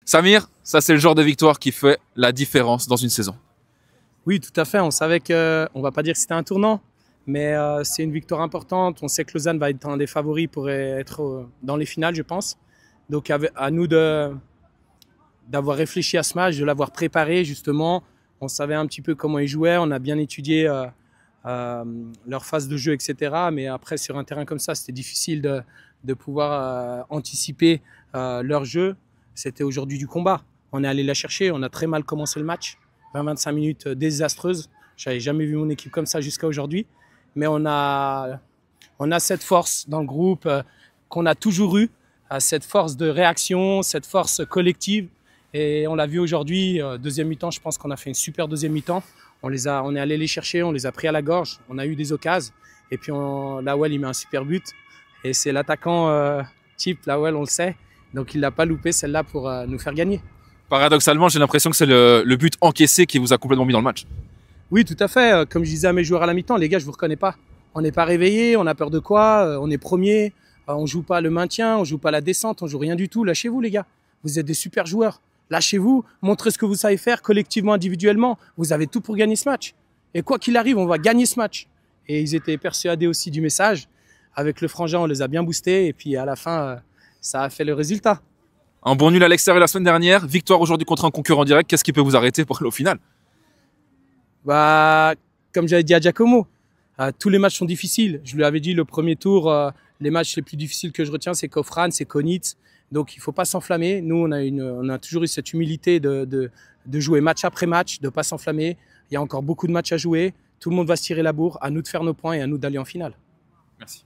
Samir, ça c'est le genre de victoire qui fait la différence dans une saison. Oui, tout à fait. On savait on va pas dire que c'était un tournant, mais c'est une victoire importante. On sait que Lausanne va être un des favoris pour être dans les finales, je pense. Donc à nous d'avoir réfléchi à ce match, de l'avoir préparé justement. On savait un petit peu comment ils jouaient, on a bien étudié leur phase de jeu, etc. Mais après, sur un terrain comme ça, c'était difficile de pouvoir anticiper leur jeu. C'était aujourd'hui du combat. On est allé la chercher, on a très mal commencé le match. 20-25 minutes désastreuses. Je n'avais jamais vu mon équipe comme ça jusqu'à aujourd'hui. Mais on a cette force dans le groupe qu'on a toujours eue, cette force de réaction, cette force collective. Et on l'a vu aujourd'hui, deuxième mi-temps, je pense qu'on a fait une super deuxième mi-temps. On est allé les chercher, on les a pris à la gorge, on a eu des occasions. Et puis Lawel, il met un super but. Et c'est l'attaquant type, Lawel, on le sait. Donc il ne l'a pas loupé celle-là pour nous faire gagner. Paradoxalement, j'ai l'impression que c'est le but encaissé qui vous a complètement mis dans le match. Oui, tout à fait. Comme je disais à mes joueurs à la mi-temps, les gars, je ne vous reconnais pas. On n'est pas réveillés, on a peur de quoi, on est premier, on ne joue pas le maintien, on ne joue pas la descente, on ne joue rien du tout. Lâchez-vous, les gars. Vous êtes des super joueurs. Lâchez-vous, montrez ce que vous savez faire collectivement, individuellement. Vous avez tout pour gagner ce match. Et quoi qu'il arrive, on va gagner ce match. Et ils étaient persuadés aussi du message. Avec le frangin, on les a bien boostés. Et puis à la fin, ça a fait le résultat. Un bon nul à l'extérieur la semaine dernière, victoire aujourd'hui contre un concurrent direct. Qu'est-ce qui peut vous arrêter pour aller au final? Comme j'avais dit à Giacomo, tous les matchs sont difficiles. Je lui avais dit le premier tour, les matchs les plus difficiles que je retiens, c'est Kofran, c'est Konitz. Donc il ne faut pas s'enflammer. Nous, on a toujours eu cette humilité de jouer match après match, de ne pas s'enflammer. Il y a encore beaucoup de matchs à jouer. Tout le monde va se tirer la bourre. À nous de faire nos points et à nous d'aller en finale. Merci.